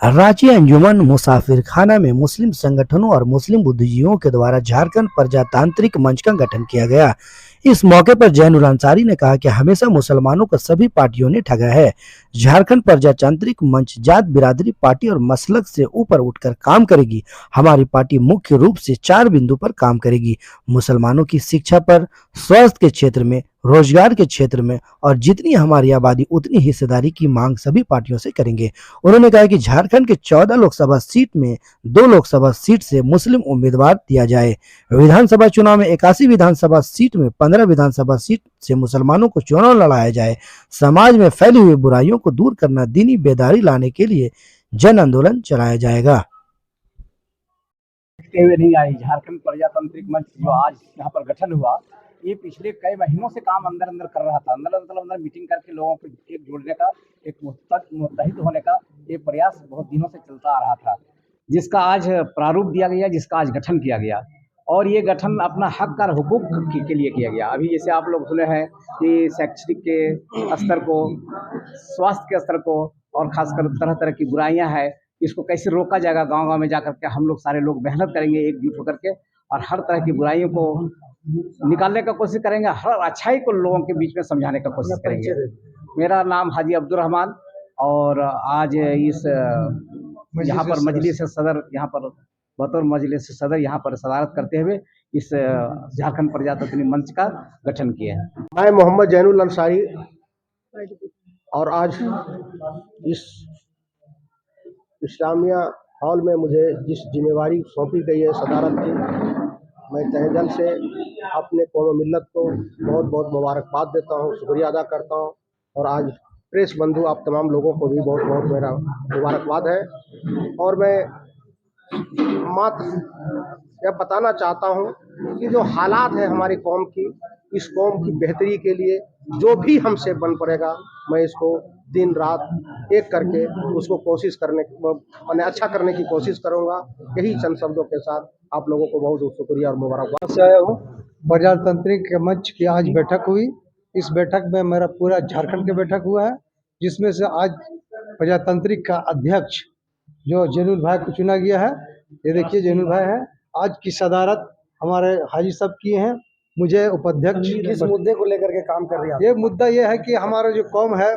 रांची अंजुमन मुसाफिर खाना में मुस्लिम संगठनों और मुस्लिम बुद्धिजीवियों के द्वारा झारखंड प्रजातांत्रिक मंच का गठन किया गया। इस मौके पर जैनुल अंसारी ने कहा कि हमेशा मुसलमानों को सभी पार्टियों ने ठगा है। झारखंड प्रजातांत्रिक मंच जात बिरादरी पार्टी और मसलक से ऊपर उठकर काम करेगी। हमारी पार्टी मुख्य रूप से 4 बिंदु पर काम करेगी: मुसलमानों की शिक्षा पर, स्वास्थ्य के क्षेत्र में, रोजगार के क्षेत्र में और जितनी हमारी आबादी उतनी हिस्सेदारी की मांग सभी पार्टियों से करेंगे। उन्होंने कहा कि झारखंड के 14 लोकसभा सीट में 2 लोकसभा सीट से मुस्लिम उम्मीदवार दिया जाए। विधानसभा चुनाव में 81 विधानसभा सीट में 15 विधानसभा सीट से मुसलमानों को चुनाव लड़ाया जाए। समाज में फैली हुई बुराइयों को दूर करना, दीनी बेदारी लाने के लिए जन आंदोलन चलाया जाएगा। नहीं आई झारखंड प्रजातांत्रिक मंच जो आज यहाँ पर गठन हुआ, ये पिछले कई महीनों से काम अंदर अंदर कर रहा था। अंदर मीटिंग करके लोगों को एक जोड़ने का, एक मुत्तहिद होने का ये प्रयास बहुत दिनों से चलता आ रहा था, जिसका आज प्रारूप दिया गया, जिसका आज गठन किया गया। और ये गठन अपना हक और हुकूक के लिए किया गया। अभी जैसे आप लोग सुने हैं कि शैक्षणिक के स्तर को, स्वास्थ्य के स्तर को और खासकर तरह तरह की बुराइयां हैं, इसको कैसे रोका जाएगा। गांव-गांव में जाकर के हम लोग सारे लोग मेहनत करेंगे एकजुट होकर के और हर तरह की बुराइयों को निकालने का कोशिश करेंगे, हर अच्छाई को लोगों के बीच में समझाने का कोशिश करेंगे। मेरा नाम हाजी अब्दुल रहमान और आज इस यहाँ पर मजलिस सदर, यहाँ पर बतौर मजलिस सदर यहाँ पर सदारत करते हुए इस झारखंड प्रजातांत्रिक मंच का गठन किया है। मैं मोहम्मद जैनुल अंसारी और आज इस इस्लामिया हॉल में मुझे जिस जिम्मेवारी सौंपी गई है सदारत की, मैं तहे दिल से अपने कौम मिल्लत को बहुत बहुत मुबारकबाद देता हूँ, शुक्रिया अदा करता हूँ। और आज प्रेस बंधु आप तमाम लोगों को भी बहुत बहुत मेरा मुबारकबाद है। और मैं मात्र यह बताना चाहता हूँ कि जो हालात है हमारी कौम की, इस कौम की बेहतरी के लिए जो भी हमसे बन पड़ेगा, मैं इसको दिन रात एक करके उसको कोशिश करने, मैंने अच्छा करने की कोशिश करूँगा। यही चंद शब्दों के साथ आप लोगों को बहुत बहुत शुक्रिया और मुबारकबाद से आया हूँ। प्रजातांत्रिक मंच की आज बैठक हुई। इस बैठक में मेरा पूरा झारखंड का बैठक हुआ है, जिसमें से आज प्रजातांत्रिक का अध्यक्ष जो जैनुल भाई को चुना गया है। ये देखिए जैनुल भाई है। आज की सदारत हमारे हाजी साहब किए हैं, मुझे उपाध्यक्ष। किस मुद्दे को लेकर के काम कर रहे हैं? ये मुद्दा ये है कि हमारा जो कौम है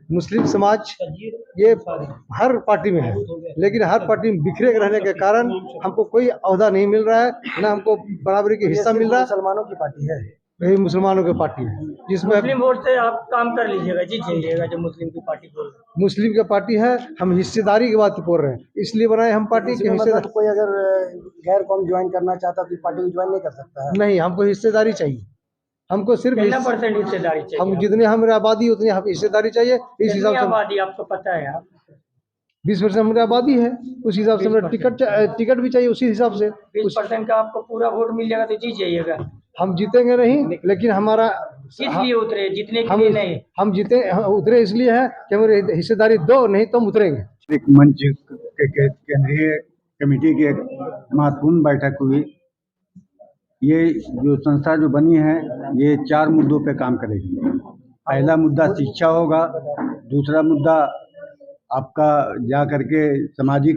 मुस्लिम समाज, ये हर पार्टी में है, लेकिन हर पार्टी में बिखरे रहने के कारण हमको कोई ओहदा नहीं मिल रहा है, ना हमको बराबरी का हिस्सा मिल रहा है। मुसलमानों की पार्टी है, यही मुसलमानों की पार्टी है, जिसमें मुस्लिम वोट से आप काम कर लीजिएगा, जीत जाइएगा। जो मुस्लिम की पार्टी बोल रहे हैं, मुस्लिम की पार्टी है, हम हिस्सेदारी की बात बोल रहे हैं, इसलिए बनाए हम पार्टी की हिस्सेदारी। मतलब कोई अगर गैर कौम ज्वाइन करना चाहता है तो पार्टी को ज्वाइन नहीं कर सकता है? नहीं, हमको हिस्सेदारी चाहिए। हमको सिर्फ 10% हिस्सेदारी चाहिए। हम जितने हमारी आबादी उतनी हिस्सेदारी चाहिए। इस हिसाब से आबादी आपको पता है, आप 20% हमारी आबादी है, उस हिसाब से हमें टिकट भी चाहिए उसी हिसाब से। 20% का आपको पूरा वोट मिल जाएगा तो जीत जाइएगा। हम जीतेंगे नहीं, लेकिन हमारा इसलिए उतरे, जीतने के लिए नहीं। हम जीते उतरे इसलिए है कि हमारी हिस्सेदारी दो, नहीं तो हम उतरेंगे। एक मंच के केंद्रीय कमेटी की एक महत्वपूर्ण बैठक हुई। ये जो संस्था जो बनी है, ये 4 मुद्दों पे काम करेगी। पहला मुद्दा शिक्षा होगा, दूसरा मुद्दा आपका जा करके सामाजिक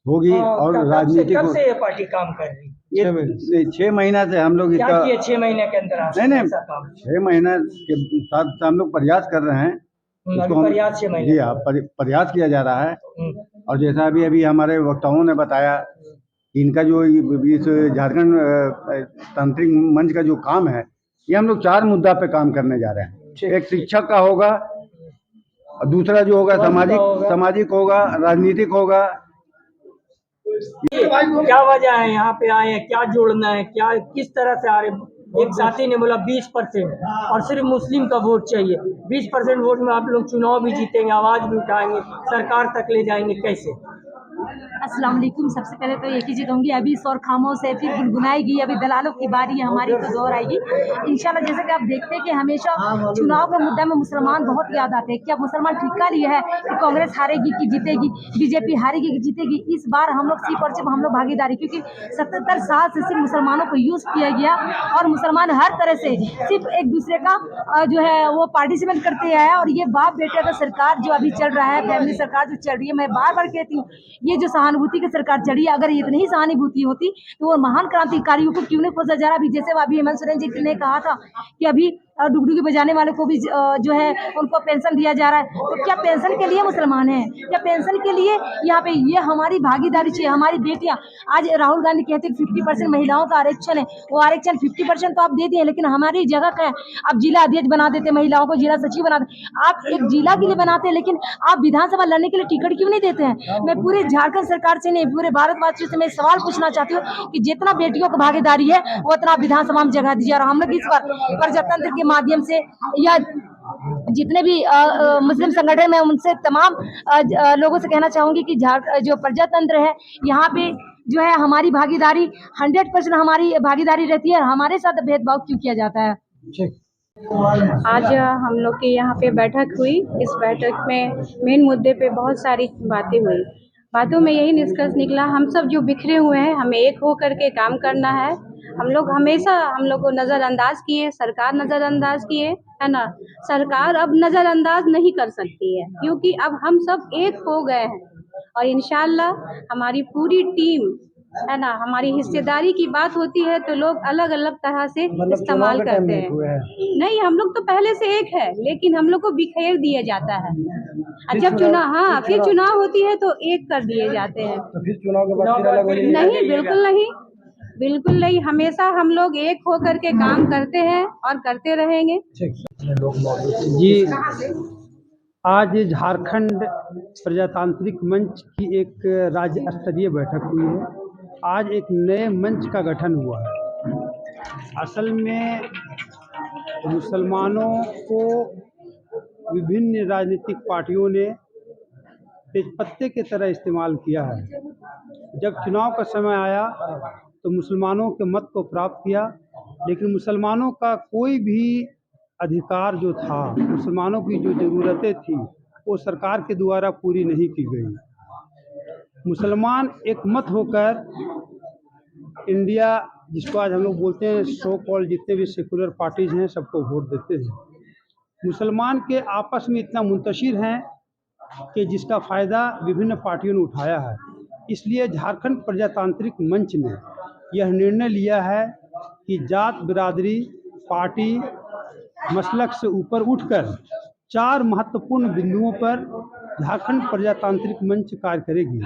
होगी और राजनीतिक। कब से ये पार्टी काम कर रही है? ये 6 महीना से हम लोग क्या किए 6 महीने के अंदर? नहीं 6 महीना के साथ हम लोग प्रयास कर रहे हैं। प्रयास 6 महीने, जी हाँ, प्रयास किया जा रहा है। और जैसा अभी हमारे वक्ताओं ने बताया कि इनका जो इस झारखंड तांत्रिक मंच का जो काम है, ये हम लोग 4 मुद्दा पे काम करने जा रहे हैं। एक शिक्षक का होगा, दूसरा जो होगा सामाजिक होगा, राजनीतिक होगा। क्या वजह है यहाँ पे आए हैं, क्या जोड़ना है, क्या किस तरह से आ रहे? एक साथी ने बोला 20% और सिर्फ मुस्लिम का वोट चाहिए। 20% वोट में आप लोग चुनाव भी जीतेंगे, आवाज भी उठाएंगे, सरकार तक ले जाएंगे, कैसे? अस्सलाम वालेकुम। सबसे पहले तो एक ही चीज़ कहूँगी, अभी शोर खामोश है, फिर गुनगुनाएगी, अभी दलालों की बारी है, हमारी तो दौर आएगी इंशाल्लाह। जैसे कि आप देखते हैं कि हमेशा चुनाव के मुद्दा में मुसलमान बहुत याद आते हैं। क्या मुसलमान ठिक्का लिया है कि कांग्रेस हारेगी कि जीतेगी, बीजेपी हारेगी कि जीतेगी? इस बार हम लोग सिर्फ और सिर्फ हम लोग भागीदारी, क्योंकि 77 साल से सिर्फ मुसलमानों को यूज़ किया गया और मुसलमान हर तरह से सिर्फ एक दूसरे का जो है वो पार्टिसिपेट करते आया। और ये बाप बेटे का सरकार जो अभी चल रहा है, फैमिली सरकार जो चल रही है, मैं बार बार कहती हूँ ये जो सहानुभूति की सरकार चली है, अगर इतनी ही सहानुभूति होती तो वो महान क्रांतिकारियों को क्यों नहीं खोजा जा रहा? अभी जैसे अभी हेमंत सोरेन जी ने कहा था कि अभी डुगडुगी बजाने वाले को भी जो है उनको पेंशन दिया जा रहा है, तो क्या पेंशन के लिए मुसलमान हैं? क्या पेंशन के लिए यहाँ पे ये हमारी भागीदारी चाहिए? हमारी बेटियां आज राहुल गांधी कहते हैं 50% महिलाओं का आरक्षण है, वो आरक्षण 50% तो आप दे दिए, लेकिन हमारी जगह क्या है? आप जिला अध्यक्ष बना देते, महिलाओं को जिला सचिव बना देते, आप एक जिला के लिए बनाते हैं, लेकिन आप विधानसभा लड़ने के लिए टिकट क्यों नहीं देते हैं? मैं पूरे झारखंड सरकार से नहीं, पूरे भारतवासियों से मैं सवाल पूछना चाहती हूँ कि जितना बेटियों की भागीदारी है वो उतना विधानसभा में जगह दीजिए। और हम लोग इस बार प्रजातंत्र के माध्यम से या जितने भी मुस्लिम संगठन में उनसे तमाम लोगों से कहना चाहूंगी कि जो प्रजातंत्र है यहाँ पे जो है हमारी भागीदारी 100% हमारी भागीदारी रहती है। हमारे साथ भेदभाव क्यों किया जाता है? आज हम लोग की यहाँ पे बैठक हुई। इस बैठक में मेन मुद्दे पे बहुत सारी बातें हुई। बातों में यही निष्कर्ष निकला, हम सब जो बिखरे हुए हैं हमें एक हो करके काम करना है। हम लोग हमेशा हम लोग को नज़रअंदाज किए, सरकार नज़रअंदाज किए, है ना। सरकार अब नज़रअंदाज नहीं कर सकती है, क्योंकि अब हम सब एक हो गए हैं और इंशाल्लाह हमारी पूरी टीम, है ना। हमारी हिस्सेदारी की बात होती है तो लोग अलग अलग तरह से इस्तेमाल करते हैं। नहीं, हम लोग तो पहले से एक है, लेकिन हम लोग को बिखेर दिया जाता है। जब चुनाव, हाँ, फिर चुनाव होती है तो एक कर दिए जाते हैं। तो फिर चुनाव के बाद फिर अलग हो नहीं, बिल्कुल नहीं, बिल्कुल नहीं। हमेशा हम लोग एक हो करके काम करते हैं और करते रहेंगे। जी, आज झारखंड प्रजातांत्रिक मंच की एक राज्य स्तरीय बैठक हुई है। आज एक नए मंच का गठन हुआ है। असल में मुसलमानों को विभिन्न राजनीतिक पार्टियों ने तेजपत्ते की तरह इस्तेमाल किया है। जब चुनाव का समय आया तो मुसलमानों के मत को प्राप्त किया, लेकिन मुसलमानों का कोई भी अधिकार जो था, मुसलमानों की जो ज़रूरतें थी, वो सरकार के द्वारा पूरी नहीं की गई। मुसलमान एक मत होकर इंडिया, जिसको आज हम लोग बोलते हैं सो कॉल्ड जितने भी सेकुलर पार्टीज हैं, सबको वोट देते हैं। मुसलमान के आपस में इतना मुंतशिर हैं कि जिसका फ़ायदा विभिन्न पार्टियों ने उठाया है। इसलिए झारखंड प्रजातांत्रिक मंच ने यह निर्णय लिया है कि जात बिरादरी पार्टी मसलक से ऊपर उठकर 4 महत्वपूर्ण बिंदुओं पर झारखंड प्रजातांत्रिक मंच कार्य करेगी,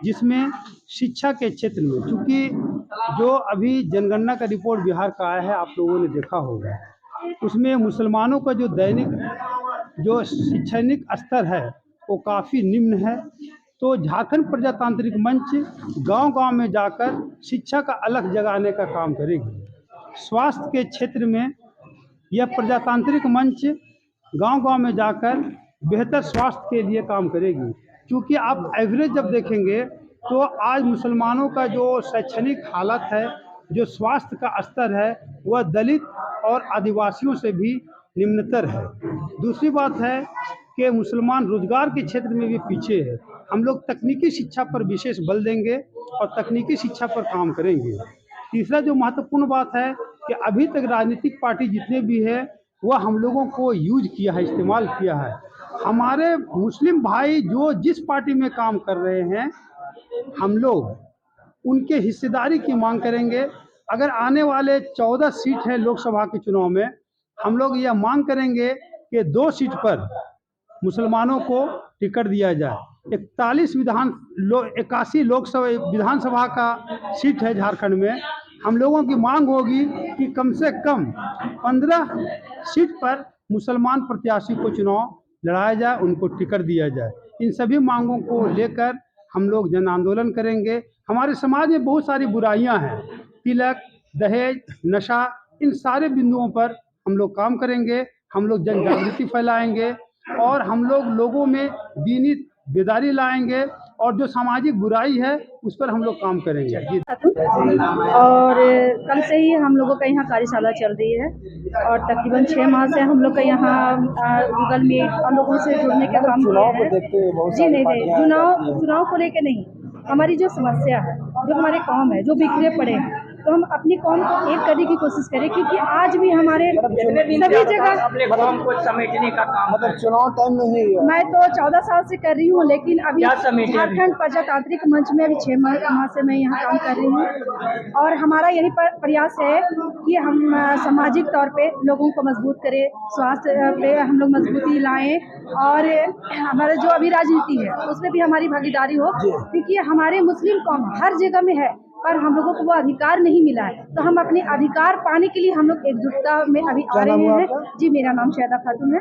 जिसमें शिक्षा के क्षेत्र में, चूँकि जो अभी जनगणना का रिपोर्ट बिहार का आया है, आप लोगों ने देखा होगा, उसमें मुसलमानों का जो दैनिक जो शैक्षणिक स्तर है वो काफ़ी निम्न है। तो झारखंड प्रजातांत्रिक मंच गांव-गांव में जाकर शिक्षा का अलग जगाने का काम करेगी। स्वास्थ्य के क्षेत्र में यह प्रजातांत्रिक मंच गांव-गांव में जाकर बेहतर स्वास्थ्य के लिए काम करेगी, क्योंकि आप एवरेज जब देखेंगे तो आज मुसलमानों का जो शैक्षणिक हालत है, जो स्वास्थ्य का स्तर है, वह दलित और आदिवासियों से भी निम्नतर है। दूसरी बात है कि मुसलमान रोजगार के क्षेत्र में भी पीछे है। हम लोग तकनीकी शिक्षा पर विशेष बल देंगे और तकनीकी शिक्षा पर काम करेंगे। तीसरा जो महत्वपूर्ण बात है कि अभी तक राजनीतिक पार्टी जितने भी है वह हम लोगों को यूज किया है, इस्तेमाल किया है। हमारे मुस्लिम भाई जो जिस पार्टी में काम कर रहे हैं, हम लोग उनके हिस्सेदारी की मांग करेंगे। अगर आने वाले 14 सीट है लोकसभा के चुनाव में, हम लोग यह मांग करेंगे कि 2 सीट पर मुसलमानों को टिकट दिया जाए। 81 लोकसभा विधानसभा का सीट है झारखंड में। हम लोगों की मांग होगी कि कम से कम 15 सीट पर मुसलमान प्रत्याशी को चुनाव लड़ाया जाए, उनको टिकट दिया जाए। इन सभी मांगों को लेकर हम लोग जन आंदोलन करेंगे। हमारे समाज में बहुत सारी बुराइयां हैं, तिलक, दहेज, नशा, इन सारे बिंदुओं पर हम लोग काम करेंगे। हम लोग जन जागृति फैलाएंगे और हम लोग लोगों में दीनी बेदारी लाएंगे और जो सामाजिक बुराई है उस पर हम लोग काम करेंगे जी। और कल से ही हम लोगों का यहाँ कार्यशाला चल रही है और तकरीबन 6 माह से हम लोग का यहाँ गूगल मीट और लोगों से जुड़ने का काम किया है। जी नहीं, चुनाव को लेकर नहीं, हमारी जो समस्या है, जो हमारे कौम है, जो बिखरे पड़े हैं, तो हम अपनी कौम को एक करने की कोशिश करें, क्योंकि आज भी हमारे सभी जगह अपने कौम को समेटने का काम मतलब चुनाव टाइम में ही मैं तो 14 साल से कर रही हूँ, लेकिन अभी क्या समेटे झारखंड प्रजातांत्रिक मंच में अभी 6 माह से मैं यहाँ काम कर रही हूँ और हमारा यही प्रयास है कि हम सामाजिक तौर पे लोगों को मजबूत करें, स्वास्थ्य पे हम लोग मजबूती लाएं और हमारा जो अभी राजनीति है उसमें भी हमारी भागीदारी हो, क्योंकि हमारे मुस्लिम कौम हर जगह में है पर हम लोगों को वो अधिकार नहीं मिला है। तो हम अपने अधिकार पाने के लिए हम लोग एकजुटता में अभी आ रहे हैं। जी, मेरा नाम शायदा खातून है।